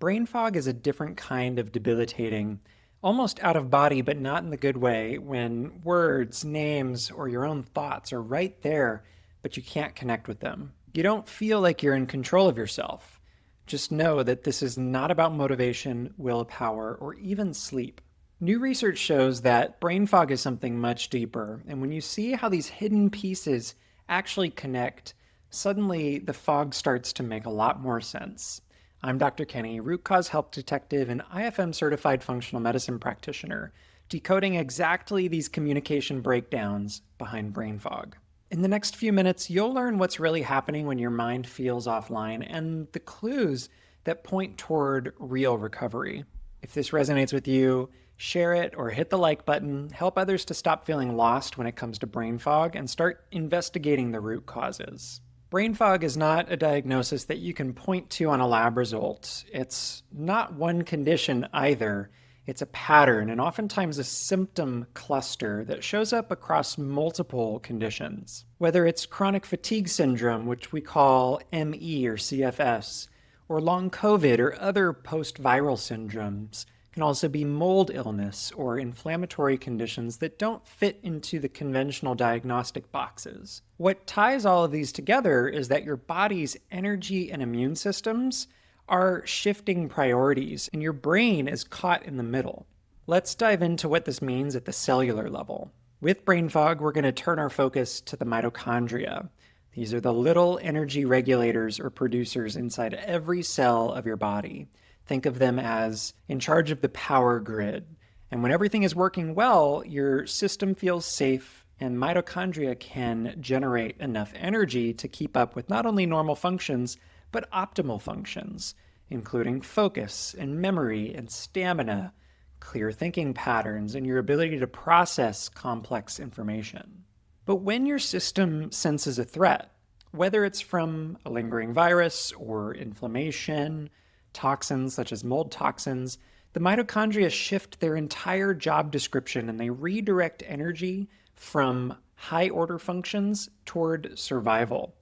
brain fog is a different kind of debilitating, almost out of body, but not in the good way, when words, names, or your own thoughts are right there, but you can't connect with them. You don't feel like you're in control of yourself. Just know that this is not about motivation, willpower, or even sleep. New research shows that brain fog is something much deeper, and when you see how these hidden pieces actually connect, suddenly the fog starts to make a lot more sense. I'm Dr. Kenny, root cause health detective and IFM certified functional medicine practitioner, decoding exactly these communication breakdowns behind brain fog. In the next few minutes, you'll learn what's really happening when your mind feels offline and the clues that point toward real recovery. If this resonates with you, share it or hit the like button. Help others to stop feeling lost when it comes to brain fog and start investigating the root causes. Brain fog is not a diagnosis that you can point to on a lab result. It's not one condition either. It's a pattern and oftentimes a symptom cluster that shows up across multiple conditions. Whether it's chronic fatigue syndrome, which we call ME or CFS, or long COVID or other post-viral syndromes, can also be mold illness or inflammatory conditions that don't fit into the conventional diagnostic boxes. What ties all of these together is that your body's energy and immune systems are shifting priorities, and your brain is caught in the middle. Let's dive into what this means at the cellular level. With brain fog, we're going to turn our focus to the mitochondria. These are the little energy regulators or producers inside every cell of your body. Think of them as in charge of the power grid. And when everything is working well, your system feels safe, and mitochondria can generate enough energy to keep up with not only normal functions, but optimal functions, including focus and memory and stamina, clear thinking patterns, and your ability to process complex information. But when your system senses a threat, whether it's from a lingering virus or inflammation, toxins such as mold toxins, the mitochondria shift their entire job description and they redirect energy from high order functions toward survival,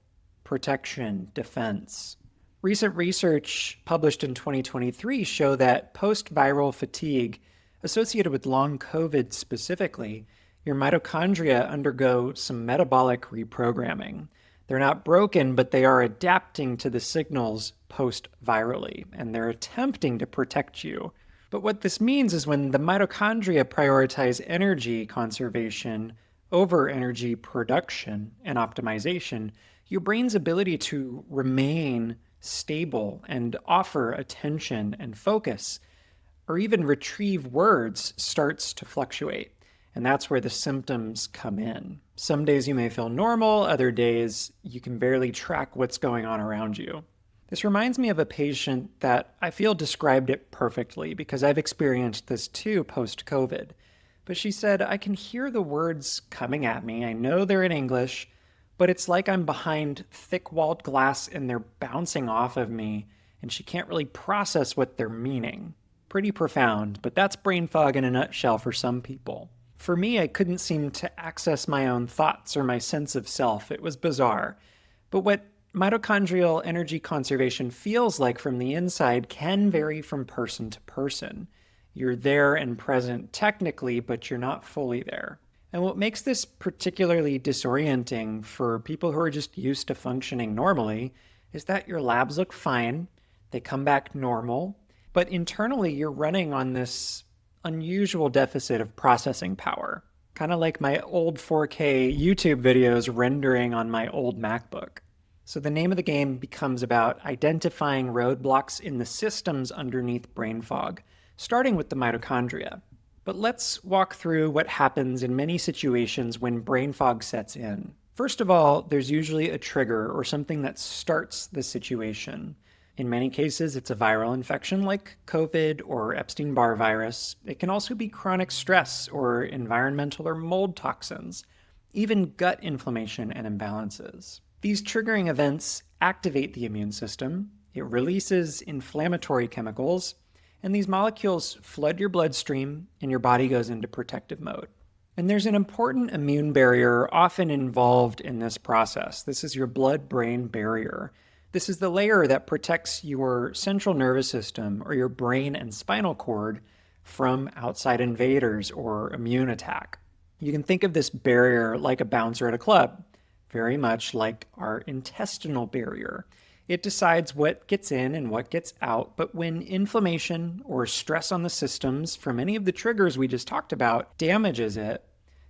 protection, defense. Recent research published in 2023 show that post-viral fatigue associated with long COVID specifically, your mitochondria undergo some metabolic reprogramming. They're not broken, but they are adapting to the signals post-virally, and they're attempting to protect you. But what this means is when the mitochondria prioritize energy conservation over energy production and optimization, your brain's ability to remain stable and offer attention and focus, or even retrieve words, starts to fluctuate. And that's where the symptoms come in. Some days you may feel normal, other days you can barely track what's going on around you. This reminds me of a patient that I feel described it perfectly because I've experienced this too post-COVID. But she said, I can hear the words coming at me. I know they're in English, but it's like I'm behind thick-walled glass and they're bouncing off of me, and she can't really process what they're meaning. Pretty profound, but that's brain fog in a nutshell for some people. For me, I couldn't seem to access my own thoughts or my sense of self. It was bizarre. But what mitochondrial energy conservation feels like from the inside can vary from person to person. You're there and present technically, but you're not fully there. And what makes this particularly disorienting for people who are just used to functioning normally is that your labs look fine, they come back normal, but internally you're running on this unusual deficit of processing power, kind of like my old 4K YouTube videos rendering on my old MacBook. So the name of the game becomes about identifying roadblocks in the systems underneath brain fog, starting with the mitochondria. But let's walk through what happens in many situations when brain fog sets in. First of all, there's usually a trigger or something that starts the situation. In many cases, it's a viral infection like COVID or Epstein-Barr virus. It can also be chronic stress or environmental or mold toxins, even gut inflammation and imbalances. These triggering events activate the immune system. It releases inflammatory chemicals, and these molecules flood your bloodstream and your body goes into protective mode. And there's an important immune barrier often involved in this process. This is your blood-brain barrier. This is the layer that protects your central nervous system or your brain and spinal cord from outside invaders or immune attack. You can think of this barrier like a bouncer at a club, very much like our intestinal barrier. It decides what gets in and what gets out, but when inflammation or stress on the systems from any of the triggers we just talked about damages it,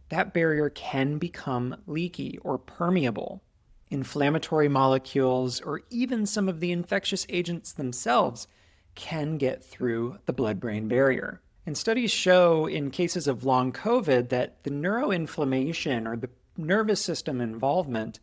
that barrier can become leaky or permeable. Inflammatory molecules or even some of the infectious agents themselves can get through the blood-brain barrier. And studies show in cases of long COVID that the neuroinflammation or the nervous system involvement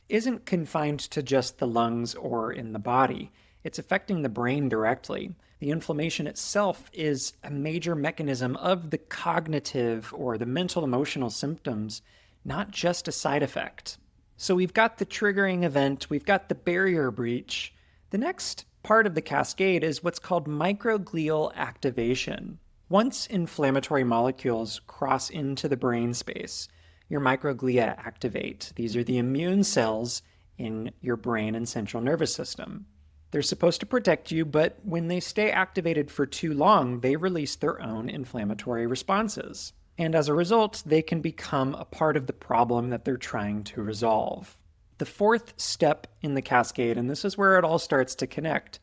isn't confined to just the lungs or in the body. It's affecting the brain directly. The inflammation itself is a major mechanism of the cognitive or the mental emotional symptoms, not just a side effect. So we've got the triggering event, we've got the barrier breach. The next part of the cascade is what's called microglial activation. Once inflammatory molecules cross into the brain space, your microglia activate. These are the immune cells in your brain and central nervous system. They're supposed to protect you, but when they stay activated for too long, they release their own inflammatory responses. And as a result, they can become a part of the problem that they're trying to resolve. The fourth step in the cascade, and this is where it all starts to connect,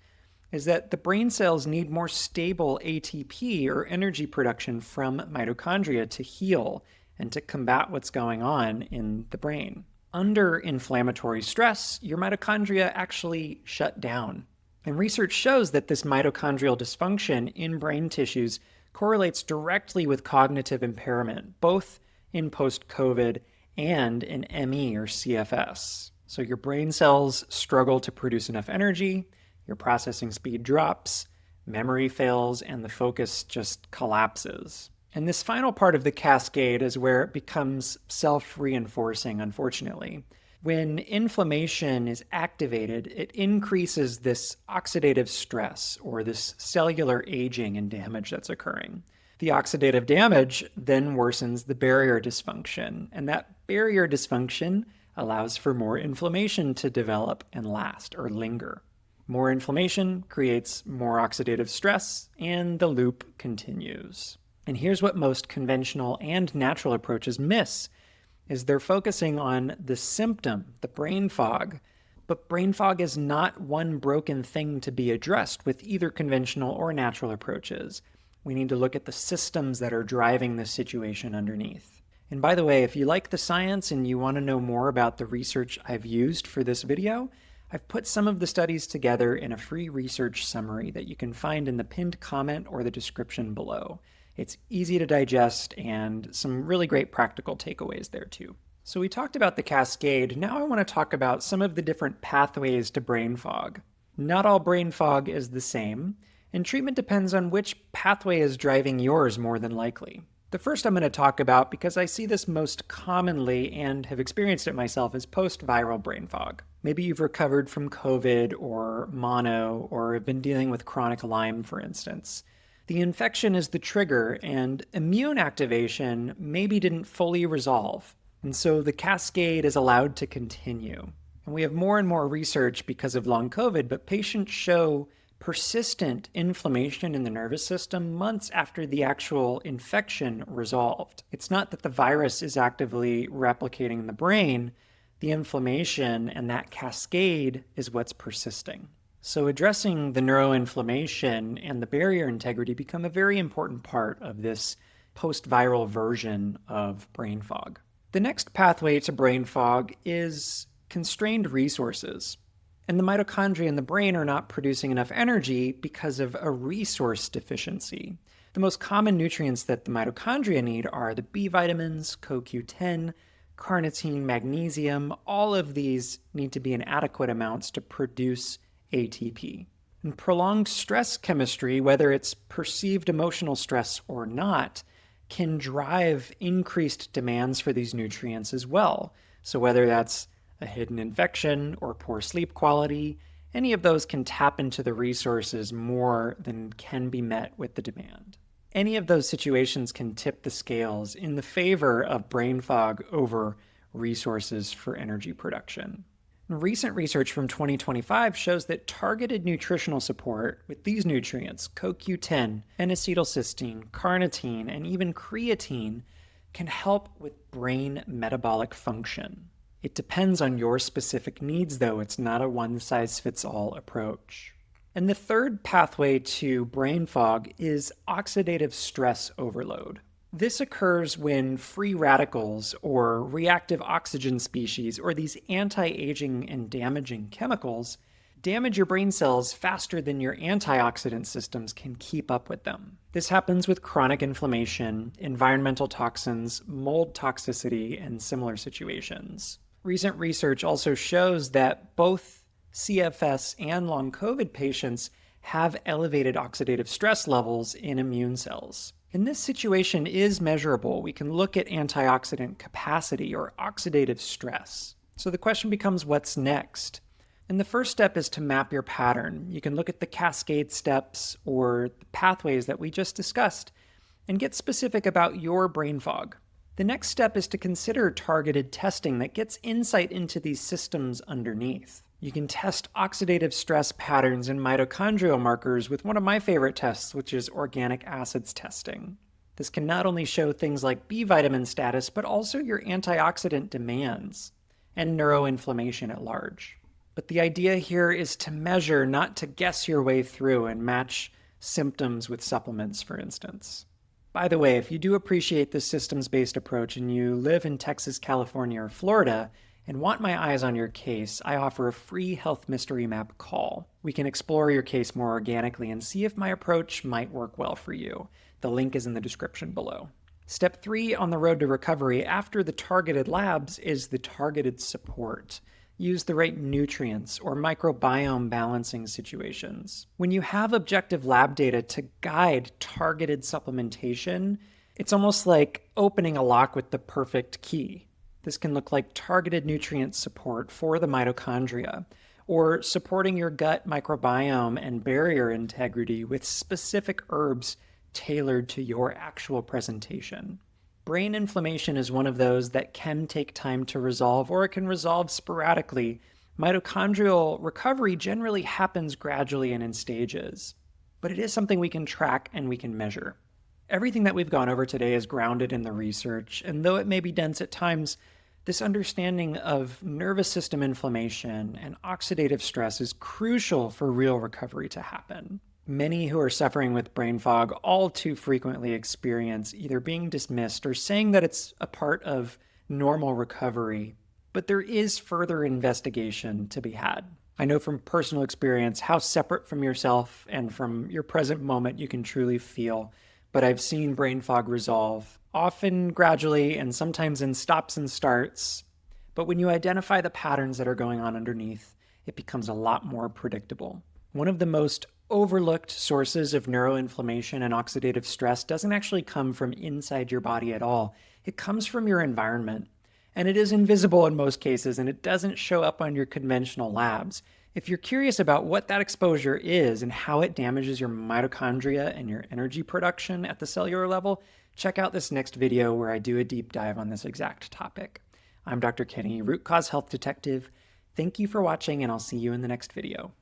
is that the brain cells need more stable ATP or energy production from mitochondria to heal and to combat what's going on in the brain. Under inflammatory stress, your mitochondria actually shut down. And research shows that this mitochondrial dysfunction in brain tissues correlates directly with cognitive impairment, both in post-COVID and in ME or CFS. So your brain cells struggle to produce enough energy, your processing speed drops, memory fails, and the focus just collapses. And this final part of the cascade is where it becomes self-reinforcing, unfortunately. When inflammation is activated, it increases this oxidative stress or this cellular aging and damage that's occurring. The oxidative damage then worsens the barrier dysfunction, and that barrier dysfunction allows for more inflammation to develop and last or linger. More inflammation creates more oxidative stress, and the loop continues. And here's what most conventional and natural approaches miss, is they're focusing on the symptom, the brain fog. But brain fog is not one broken thing to be addressed with either conventional or natural approaches. We need to look at the systems that are driving this situation underneath. And by the way, if you like the science and you want to know more about the research I've used for this video, I've put some of the studies together in a free research summary that you can find in the pinned comment or the description below. It's easy to digest and some really great practical takeaways there too. So we talked about the cascade. Now I want to talk about some of the different pathways to brain fog. Not all brain fog is the same, and treatment depends on which pathway is driving yours more than likely. The first I'm going to talk about, because I see this most commonly and have experienced it myself, is post-viral brain fog. Maybe you've recovered from COVID or mono or have been dealing with chronic Lyme, for instance. The infection is the trigger, and immune activation maybe didn't fully resolve. And so the cascade is allowed to continue. And we have more and more research because of long COVID, but patients show persistent inflammation in the nervous system months after the actual infection resolved. It's not that the virus is actively replicating in the brain. The inflammation and that cascade is what's persisting. So addressing the neuroinflammation and the barrier integrity become a very important part of this post-viral version of brain fog. The next pathway to brain fog is constrained resources. And the mitochondria in the brain are not producing enough energy because of a resource deficiency. The most common nutrients that the mitochondria need are the B vitamins, CoQ10, carnitine, magnesium. All of these need to be in adequate amounts to produce ATP. And prolonged stress chemistry, whether it's perceived emotional stress or not, can drive increased demands for these nutrients as well. So whether that's a hidden infection or poor sleep quality, any of those can tap into the resources more than can be met with the demand. Any of those situations can tip the scales in the favor of brain fog over resources for energy production. Recent research from 2025 shows that targeted nutritional support with these nutrients, CoQ10, N-acetylcysteine, carnitine, and even creatine, can help with brain metabolic function. It depends on your specific needs, though. It's not a one-size-fits-all approach. And the third pathway to brain fog is oxidative stress overload. This occurs when free radicals or reactive oxygen species, or these anti-aging and damaging chemicals, damage your brain cells faster than your antioxidant systems can keep up with them. This happens with chronic inflammation, environmental toxins, mold toxicity, and similar situations. Recent research also shows that both CFS and long COVID patients have elevated oxidative stress levels in immune cells. And this situation is measurable. We can look at antioxidant capacity or oxidative stress. So the question becomes, what's next? And the first step is to map your pattern. You can look at the Cascade steps or the pathways that we just discussed and get specific about your brain fog. The next step is to consider targeted testing that gets insight into these systems underneath. You can test oxidative stress patterns and mitochondrial markers with one of my favorite tests, which is organic acids testing. This can not only show things like B vitamin status, but also your antioxidant demands and neuroinflammation at large. But the idea here is to measure, not to guess your way through and match symptoms with supplements, for instance. By the way, if you do appreciate this systems-based approach and you live in Texas, California, or Florida, and want my eyes on your case, I offer a free Health Mystery Map call. We can explore your case more organically and see if my approach might work well for you. The link is in the description below. Step 3 on the road to recovery after the targeted labs is the targeted support. Use the right nutrients or microbiome balancing situations. When you have objective lab data to guide targeted supplementation, it's almost like opening a lock with the perfect key. This can look like targeted nutrient support for the mitochondria, or supporting your gut microbiome and barrier integrity with specific herbs tailored to your actual presentation. Brain inflammation is one of those that can take time to resolve, or it can resolve sporadically. Mitochondrial recovery generally happens gradually and in stages, but it is something we can track and we can measure. Everything that we've gone over today is grounded in the research, and though it may be dense at times, this understanding of nervous system inflammation and oxidative stress is crucial for real recovery to happen. Many who are suffering with brain fog all too frequently experience either being dismissed or saying that it's a part of normal recovery, but there is further investigation to be had. I know from personal experience how separate from yourself and from your present moment you can truly feel, but I've seen brain fog resolve, often gradually and sometimes in stops and starts. But when you identify the patterns that are going on underneath, it becomes a lot more predictable. One of the most overlooked sources of neuroinflammation and oxidative stress doesn't actually come from inside your body at all. It comes from your environment. And it is invisible in most cases, and it doesn't show up on your conventional labs. If you're curious about what that exposure is and how it damages your mitochondria and your energy production at the cellular level, check out this next video where I do a deep dive on this exact topic. I'm Dr. Kenny, Root Cause Health Detective. Thank you for watching, and I'll see you in the next video.